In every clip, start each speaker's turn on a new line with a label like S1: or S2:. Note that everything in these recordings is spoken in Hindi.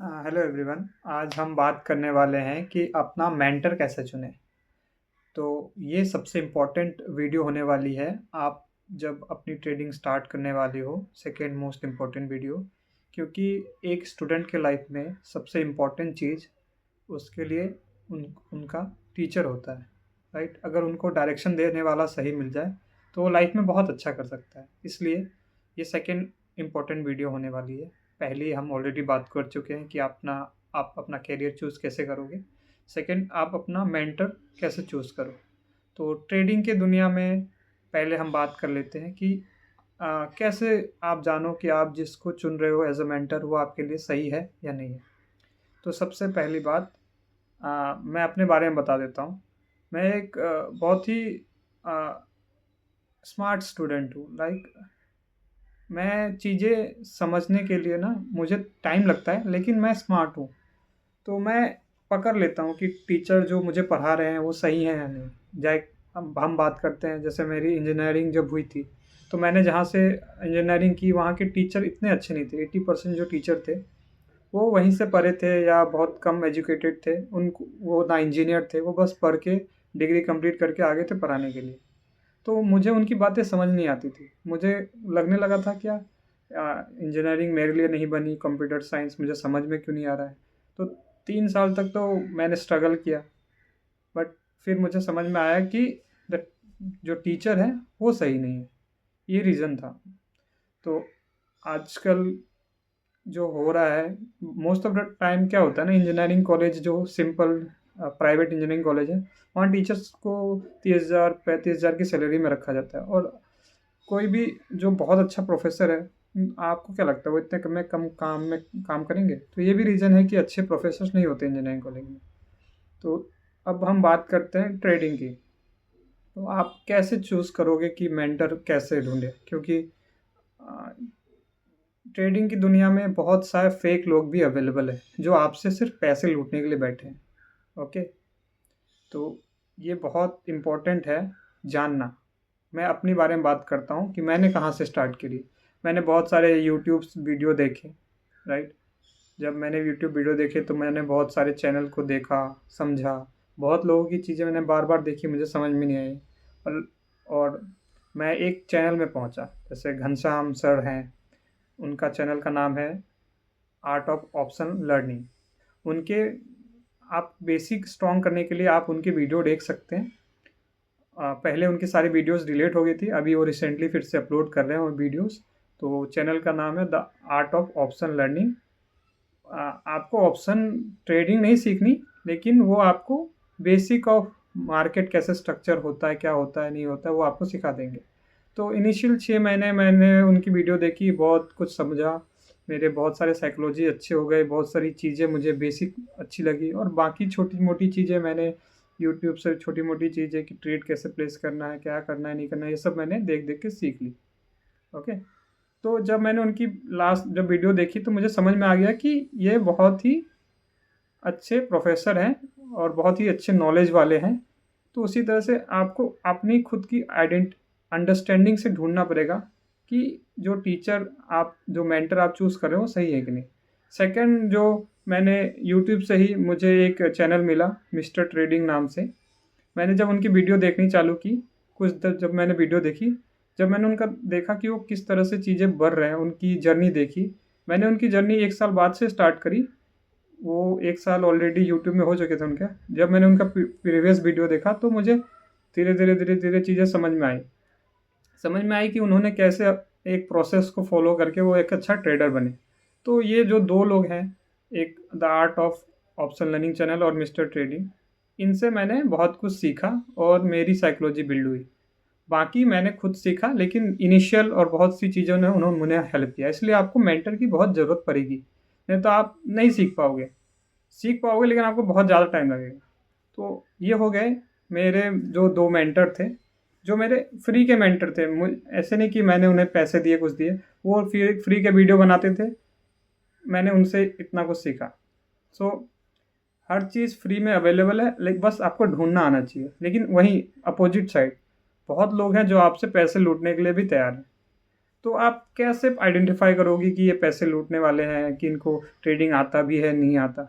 S1: Hello everyone. आज हम बात करने वाले हैं कि अपना मेंटर कैसे चुनें। तो ये सबसे इम्पोर्टेंट वीडियो होने वाली है। आप जब अपनी ट्रेडिंग स्टार्ट करने वाले हो, सेकेंड मोस्ट इम्पोर्टेंट वीडियो, क्योंकि एक स्टूडेंट के लाइफ में सबसे इम्पोर्टेंट चीज़ उसके लिए उनका टीचर होता है। राइट, अगर उनको डायरेक्शन देने वाला सही मिल जाए तो वो लाइफ में बहुत अच्छा कर सकता है। इसलिए ये सेकेंड इम्पोर्टेंट वीडियो होने वाली है। पहली हम ऑलरेडी बात कर चुके हैं कि आप अपना कैरियर चूज़ कैसे करोगे। सेकंड, आप अपना मेंटर कैसे चूज़ करो। तो ट्रेडिंग के दुनिया में पहले हम बात कर लेते हैं कि कैसे आप जानो कि आप जिसको चुन रहे हो एज अ मेंटर वो आपके लिए सही है या नहीं है। तो सबसे पहली बात, मैं अपने बारे में बता देता हूँ। मैं एक बहुत ही स्मार्ट स्टूडेंट हूँ। लाइक, मैं चीज़ें समझने के लिए ना मुझे टाइम लगता है, लेकिन मैं स्मार्ट हूँ। तो मैं पकड़ लेता हूँ कि टीचर जो मुझे पढ़ा रहे हैं वो सही है या नहीं। जाए हम बात करते हैं, जैसे मेरी इंजीनियरिंग जब हुई थी तो मैंने जहाँ से इंजीनियरिंग की वहाँ के टीचर इतने अच्छे नहीं थे। 80% जो टीचर थे वो वहीं से पढ़े थे या बहुत कम एजुकेटेड थे। उनको वो ना इंजीनियर थे, वो बस पढ़ के डिग्री कंप्लीट करके आगे थे पढ़ाने के लिए। तो मुझे उनकी बातें समझ नहीं आती थी। मुझे लगने लगा था क्या इंजीनियरिंग मेरे लिए नहीं बनी, कंप्यूटर साइंस मुझे समझ में क्यों नहीं आ रहा है। तो 3 साल तक तो मैंने स्ट्रगल किया, बट फिर मुझे समझ में आया कि द जो टीचर है वो सही नहीं है। ये रीज़न था। तो आजकल जो हो रहा है, मोस्ट ऑफ द टाइम क्या होता है ना, इंजीनियरिंग कॉलेज जो सिंपल प्राइवेट इंजीनियरिंग कॉलेज है, वहाँ टीचर्स को 30,000 35,000 की सैलरी में रखा जाता है। और कोई भी जो बहुत अच्छा प्रोफेसर है, आपको क्या लगता है वो इतने कम काम करेंगे? तो ये भी रीज़न है कि अच्छे प्रोफेसर्स नहीं होते इंजीनियरिंग कॉलेज में। तो अब हम बात करते हैं ट्रेडिंग की। तो आप कैसे चूज़ करोगे कि मेंटर कैसे ढूंढे, क्योंकि ट्रेडिंग की दुनिया में बहुत सारे फेक लोग भी अवेलेबल हैं जो आपसे सिर्फ पैसे लूटने के लिए बैठे हैं। ओके, तो ये बहुत इम्पोर्टेंट है जानना। मैं अपने बारे में बात करता हूँ कि मैंने कहाँ से स्टार्ट करी। मैंने बहुत सारे यूट्यूब वीडियो देखे। राइट, जब मैंने यूट्यूब वीडियो देखे तो मैंने बहुत सारे चैनल को देखा, समझा। बहुत लोगों की चीज़ें मैंने बार बार देखी, मुझे समझ में नहीं आई। और मैं एक चैनल में पहुंचा, जैसे घनश्याम सर हैं, उनका चैनल का नाम है आर्ट ऑफ ऑप्शन लर्निंग। उनके आप बेसिक स्ट्रॉन्ग करने के लिए आप उनके वीडियो देख सकते हैं। पहले उनकी सारी वीडियोस डिलीट हो गई थी, अभी वो रिसेंटली फिर से अपलोड कर रहे हैं वो वीडियोस। तो चैनल का नाम है the art of option learning. आपको ऑप्शन ट्रेडिंग नहीं सीखनी, लेकिन वो आपको बेसिक ऑफ मार्केट कैसे स्ट्रक्चर होता है, क्या होता है, नहीं होता है, वो आपको सिखा देंगे। तो इनिशियल 6 महीने मैंने उनकी वीडियो देखी, बहुत कुछ समझा। मेरे बहुत सारे साइकोलॉजी अच्छे हो गए, बहुत सारी चीज़ें मुझे बेसिक अच्छी लगी, और बाकी छोटी मोटी चीज़ें मैंने यूट्यूब से, छोटी मोटी चीज़ें कि ट्रेड कैसे प्लेस करना है, क्या करना है, नहीं करना है, ये सब मैंने देख देख के सीख ली। ओके, तो जब मैंने उनकी लास्ट जब वीडियो देखी तो मुझे समझ में आ गया कि ये बहुत ही अच्छे प्रोफेसर हैं और बहुत ही अच्छे नॉलेज वाले हैं। तो उसी तरह से आपको अपनी खुद की अंडरस्टैंडिंग से ढूंढना पड़ेगा कि जो टीचर आप, जो मेंटर आप चूज़ कर रहे हो सही है कि नहीं। सेकंड, जो मैंने यूट्यूब से ही मुझे एक चैनल मिला मिस्टर ट्रेडिंग नाम से। मैंने जब उनकी वीडियो देखनी चालू की, कुछ देर जब मैंने वीडियो देखी, जब मैंने उनका देखा कि वो किस तरह से चीज़ें बढ़ रहे हैं, उनकी जर्नी देखी। मैंने उनकी जर्नी 1 साल बाद से स्टार्ट करी। वो 1 साल ऑलरेडी यूट्यूब में हो चुके थे उनके। जब मैंने उनका प्रीवियस वीडियो देखा तो मुझे धीरे धीरे चीज़ें समझ में आई कि उन्होंने कैसे एक प्रोसेस को फॉलो करके वो एक अच्छा ट्रेडर बने। तो ये जो दो लोग हैं, एक the art of option learning channel और मिस्टर ट्रेडिंग, इनसे मैंने बहुत कुछ सीखा और मेरी साइकोलॉजी बिल्ड हुई। बाकी मैंने खुद सीखा, लेकिन इनिशियल और बहुत सी चीज़ों ने उन्होंने मुझे हेल्प किया। इसलिए आपको मेंटर की बहुत ज़रूरत पड़ेगी, नहीं तो आप नहीं सीख पाओगे लेकिन आपको बहुत ज़्यादा टाइम लगेगा। तो ये हो गए मेरे जो 2 मेंटर थे, जो मेरे फ्री के मेंटर थे। ऐसे नहीं कि मैंने उन्हें पैसे दिए, कुछ दिए। वो फ्री के वीडियो बनाते थे, मैंने उनसे इतना कुछ सीखा। सो हर चीज़ फ्री में अवेलेबल है, लेकिन बस आपको ढूंढना आना चाहिए। लेकिन वहीं अपोजिट साइड बहुत लोग हैं जो आपसे पैसे लूटने के लिए भी तैयार हैं। तो आप कैसे आइडेंटिफ़ाई करोगे कि ये पैसे लूटने वाले हैं, कि इनको ट्रेडिंग आता भी है, नहीं आता?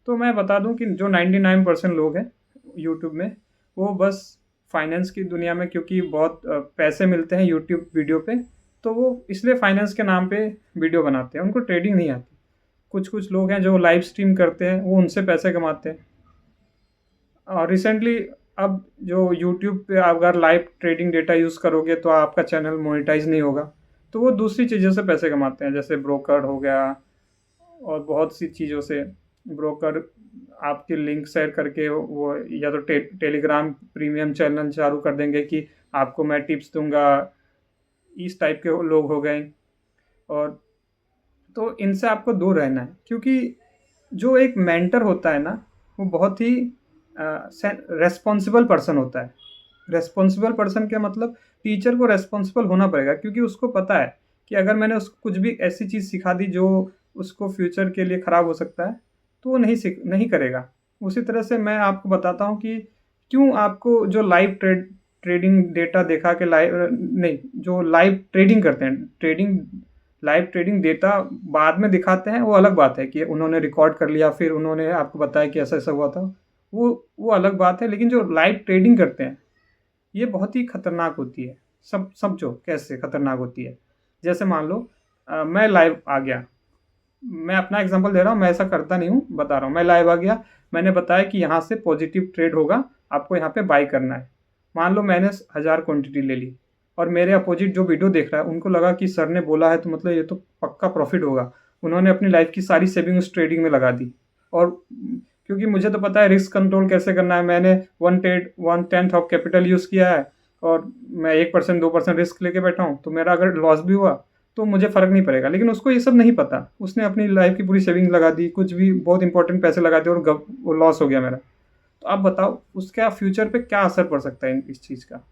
S1: तो मैं बता दूँ कि जो 99% लोग हैं यूट्यूब में, वो बस फाइनेंस की दुनिया में, क्योंकि बहुत पैसे मिलते हैं यूट्यूब वीडियो पे, तो वो इसलिए फाइनेंस के नाम पे वीडियो बनाते हैं, उनको ट्रेडिंग नहीं आती। कुछ-कुछ लोग हैं जो लाइव स्ट्रीम करते हैं, वो उनसे पैसे कमाते हैं। रिसेंटली अब जो यूट्यूब पे अगर लाइव ट्रेडिंग डेटा यूज़ करोगे तो आपका चैनल मोनेटाइज़ नहीं होगा। तो वो दूसरी चीज़ों से पैसे कमाते हैं, जैसे ब्रोकर हो गया और बहुत सी चीज़ों से। ब्रोकर आपके लिंक शेयर करके वो या तो टेलीग्राम प्रीमियम चैनल चालू कर देंगे कि आपको मैं टिप्स दूँगा, इस टाइप के लोग हो गए। और तो इनसे आपको दूर रहना है, क्योंकि जो एक मेंटर होता है ना, वो बहुत ही रेस्पॉन्सिबल पर्सन होता है। रेस्पॉन्सिबल पर्सन क्या मतलब, टीचर को रेस्पॉन्सिबल होना पड़ेगा, क्योंकि उसको पता है कि अगर मैंने उसको कुछ भी ऐसी चीज़ सिखा दी जो उसको फ्यूचर के लिए ख़राब हो सकता है, तो वो नहीं करेगा। उसी तरह से मैं आपको बताता हूँ कि क्यों आपको जो लाइव ट्रेडिंग डेटा देखा के लाइव नहीं, जो लाइव ट्रेडिंग करते हैं, लाइव ट्रेडिंग डेटा बाद में दिखाते हैं, वो अलग बात है कि उन्होंने रिकॉर्ड कर लिया, फिर उन्होंने आपको बताया कि ऐसा-ऐसा हुआ था। वो अलग बात है, लेकिन जो लाइव ट्रेडिंग करते हैं, ये बहुत ही खतरनाक होती है। सब समझो कैसे खतरनाक होती है। जैसे मान लो मैं लाइव आ गया, मैं अपना एग्ज़ाम्पल दे रहा हूँ, मैं ऐसा करता नहीं हूँ, बता रहा हूँ। मैं लाइव आ गया, मैंने बताया कि यहाँ से पॉज़िटिव ट्रेड होगा, आपको यहाँ पे बाय करना है। मान लो मैंने 1000 क्वांटिटी ले ली और मेरे अपोज़िट जो वीडियो देख रहा है, उनको लगा कि सर ने बोला है तो मतलब ये तो पक्का प्रॉफ़िट होगा। उन्होंने अपनी लाइफ़ की सारी सेविंग उस ट्रेडिंग में लगा दी। और क्योंकि मुझे तो पता है रिस्क कंट्रोल कैसे करना है, मैंने 1/10 ऑफ कैपिटल यूज़ किया है और मैं 1% 2% रिस्क लेके बैठा हूँ, तो मेरा अगर लॉस भी हुआ तो मुझे फ़र्क नहीं पड़ेगा। लेकिन उसको ये सब नहीं पता, उसने अपनी लाइफ़ की पूरी सेविंग लगा दी, कुछ भी बहुत इंपॉर्टेंट पैसे लगा दिए और वो लॉस हो गया मेरा। तो आप बताओ उसका फ्यूचर पे क्या असर पड़ सकता है इस चीज़ का?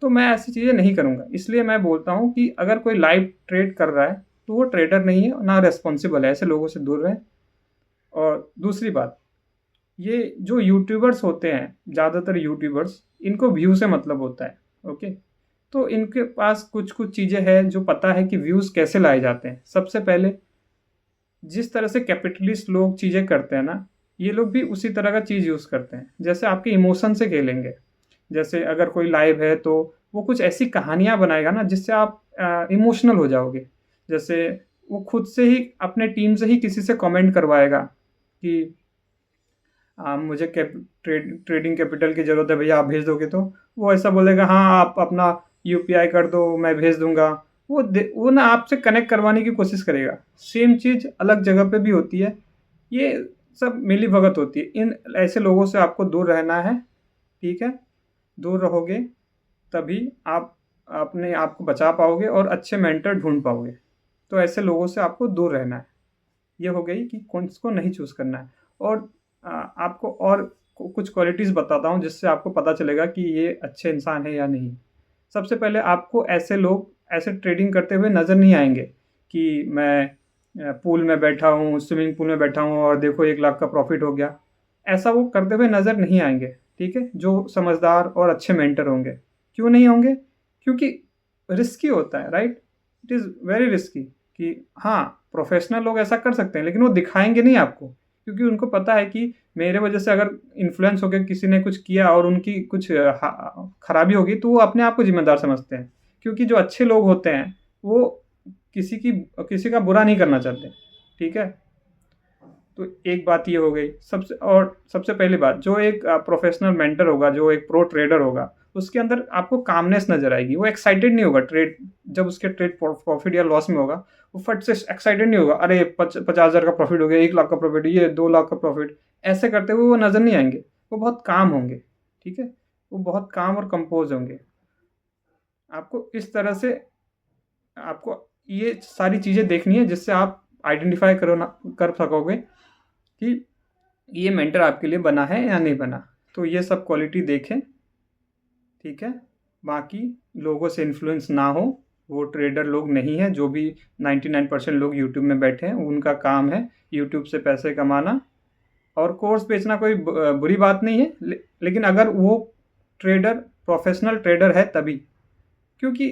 S1: तो मैं ऐसी चीज़ें नहीं करूँगा। इसलिए मैं बोलता हूँ कि अगर कोई लाइव ट्रेड कर रहा है, तो वो ट्रेडर नहीं है, ना रिस्पॉन्सिबल है, ऐसे लोगों से दूर रहें। और दूसरी बात, ये जो यूट्यूबर्स होते हैं, ज़्यादातर यूट्यूबर्स, इनको व्यू से मतलब होता है, ओके? तो इनके पास कुछ-कुछ चीज़ें हैं जो पता है कि व्यूज़ कैसे लाए जाते हैं। सबसे पहले जिस तरह से कैपिटलिस्ट लोग चीज़ें करते हैं ना, ये लोग भी उसी तरह का चीज़ यूज़ करते हैं। जैसे आपके इमोशन से खेलेंगे। जैसे अगर कोई लाइव है तो वो कुछ ऐसी कहानियाँ बनाएगा ना जिससे आप इमोशनल हो जाओगे। जैसे वो खुद से ही अपने टीम से ही किसी से कमेंट करवाएगा कि मुझे ट्रेडिंग कैपिटल की ज़रूरत है भैया, आप भेज दोगे तो? वो ऐसा बोलेगा, हाँ, आप अपना यूपीआई कर दो, मैं भेज दूँगा। वो ना आपसे कनेक्ट करवाने की कोशिश करेगा। सेम चीज़ अलग जगह पे भी होती है। ये सब मिली-भगत होती है। इन ऐसे लोगों से आपको दूर रहना है, ठीक है? दूर रहोगे तभी आप अपने आप को बचा पाओगे और अच्छे मेंटर ढूँढ पाओगे। तो ऐसे लोगों से आपको दूर रहना है। ये हो गई कि कौन-सी को नहीं चूज़ करना है। और आपको और कुछ क्वालिटीज़ बताता हूँ जिससे आपको पता चलेगा कि ये अच्छे इंसान हैं या नहीं। सबसे पहले आपको ऐसे लोग ऐसे ट्रेडिंग करते हुए नज़र नहीं आएँगे कि मैं पूल में बैठा हूँ, स्विमिंग पूल में बैठा हूँ और देखो 1 लाख का प्रॉफ़िट हो गया। ऐसा वो करते हुए नज़र नहीं आएँगे, ठीक है? जो समझदार और अच्छे मेंटर होंगे। क्यों नहीं होंगे? क्योंकि रिस्की होता है, right? It is very risky कि हाँ, प्रोफ़ेशनल लोग ऐसा कर सकते हैं, लेकिन वो दिखाएँगे नहीं आपको, क्योंकि उनको पता है कि मेरे वजह से अगर इन्फ्लुएंस होके किसी ने कुछ किया और उनकी कुछ खराबी होगी, तो वो अपने आप को ज़िम्मेदार समझते हैं। क्योंकि जो अच्छे लोग होते हैं, वो किसी का बुरा नहीं करना चाहते, ठीक है? तो एक बात ये हो गई। सबसे पहली बात, जो एक प्रोफ़ेशनल मेंटर होगा, जो एक प्रो ट्रेडर होगा, उसके अंदर आपको कामनेस नज़र आएगी। वो एक्साइटेड नहीं होगा जब उसके ट्रेड प्रॉफ़िट या लॉस में होगा, वो फट से एक्साइटेड नहीं होगा, अरे 50,000 का प्रॉफ़िट हो गया, 1 लाख का प्रॉफ़िट, ये 2 लाख का प्रॉफ़िट। ऐसे करते हुए वो नज़र नहीं आएँगे। वो बहुत काम होंगे, ठीक है? वो बहुत काम और कंपोज़ होंगे। आपको इस तरह से आपको ये सारी चीज़ें देखनी है जिससे आप आइडेंटिफ़ाई कर सकोगे कि ये मेंटर आपके लिए बना है या नहीं बना। तो ये सब क्वालिटी देखें, ठीक है? बाकी लोगों से इन्फ्लुएंस ना हो, वो ट्रेडर लोग नहीं हैं, जो भी 99% लोग यूट्यूब में बैठे हैं, उनका काम है यूट्यूब से पैसे कमाना। और कोर्स बेचना कोई बुरी बात नहीं है, लेकिन अगर वो ट्रेडर प्रोफ़ेशनल ट्रेडर है तभी। क्योंकि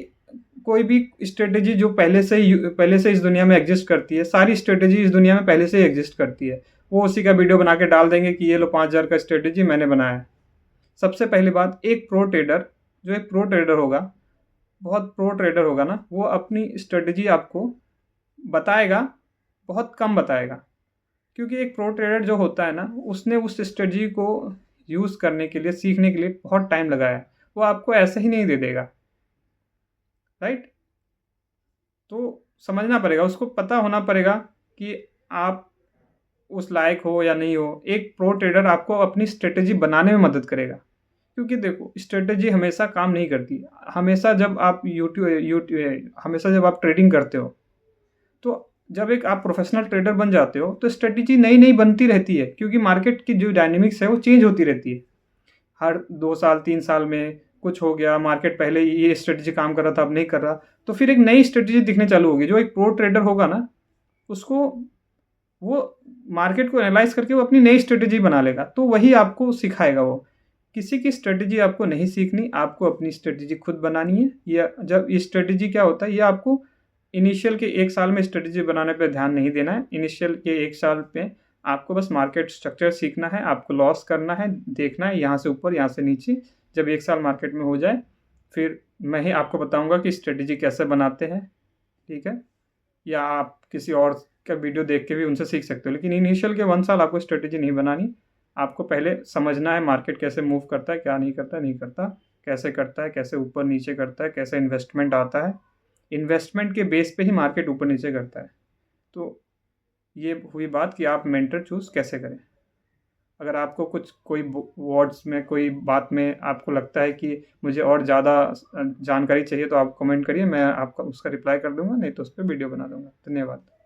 S1: कोई भी स्ट्रेटेजी जो पहले से इस दुनिया में एग्जिस्ट करती है, सारी स्ट्रेटेजी इस दुनिया में पहले से ही एग्जिस्ट करती है। वो उसी का वीडियो बना के डाल देंगे कि ये लो 5,000 का स्ट्रेटेजी मैंने बनाया है। सबसे पहली बात, एक प्रो ट्रेडर, जो एक प्रो ट्रेडर होगा, बहुत प्रो ट्रेडर होगा ना, वो अपनी स्ट्रेटेजी आपको बताएगा, बहुत कम बताएगा। क्योंकि एक प्रो ट्रेडर जो होता है ना, उसने उस स्ट्रेटजी को यूज़ करने के लिए, सीखने के लिए बहुत टाइम लगाया है। वो आपको ऐसे ही नहीं दे देगा, राइट? तो समझना पड़ेगा, उसको पता होना पड़ेगा कि आप उस लायक हो या नहीं हो। एक प्रो ट्रेडर आपको अपनी स्ट्रेटजी बनाने में मदद करेगा। क्योंकि देखो, स्ट्रेटजी हमेशा काम नहीं करती। हमेशा जब आप ट्रेडिंग करते हो, तो जब एक आप प्रोफेशनल ट्रेडर बन जाते हो, तो स्ट्रेटजी नई-नई बनती रहती है, क्योंकि मार्केट की जो डायनामिक्स है वो चेंज होती रहती है। हर 2 साल 3 साल में कुछ हो गया, मार्केट पहले ये स्ट्रेटजी काम कर रहा था, अब नहीं कर रहा, तो फिर एक नई स्ट्रेटजी दिखने चालू होगी। जो एक प्रो ट्रेडर होगा ना, उसको वो मार्केट को एनालाइज़ करके वो अपनी नई स्ट्रेटजी बना लेगा, तो वही आपको सिखाएगा वो। किसी की स्ट्रेटजी आपको नहीं सीखनी, आपको अपनी स्ट्रेटजी खुद बनानी है। या जब ये स्ट्रेटजी क्या होता है, ये आपको इनिशियल के 1 साल में स्ट्रेटजी बनाने पे ध्यान नहीं देना है। इनिशियल के 1 साल पे आपको बस मार्केट स्ट्रक्चर सीखना है, आपको लॉस करना है, देखना है यहाँ से ऊपर, यहाँ से नीचे। जब 1 साल मार्केट में हो जाए, फिर मैं ही आपको बताऊँगा कि स्ट्रेटजी कैसे बनाते हैं, ठीक है? या आप किसी और का वीडियो देख के भी उनसे सीख सकते हो। लेकिन इनिशियल के 1 साल आपको स्ट्रेटजी नहीं बनानी। आपको पहले समझना है मार्केट कैसे मूव करता है, क्या नहीं करता, नहीं करता, कैसे करता है, कैसे ऊपर-नीचे करता है, कैसे इन्वेस्टमेंट आता है। इन्वेस्टमेंट के बेस पे ही मार्केट ऊपर-नीचे करता है। तो ये हुई बात कि आप मेंटर चूज़ कैसे करें। अगर आपको कुछ कोई वर्ड्स में, कोई बात में आपको लगता है कि मुझे और ज़्यादा जानकारी चाहिए, तो आप कमेंट करिए, मैं आपका उसका रिप्लाई कर दूँगा, नहीं तो उस पे वीडियो बना दूँगा। धन्यवाद।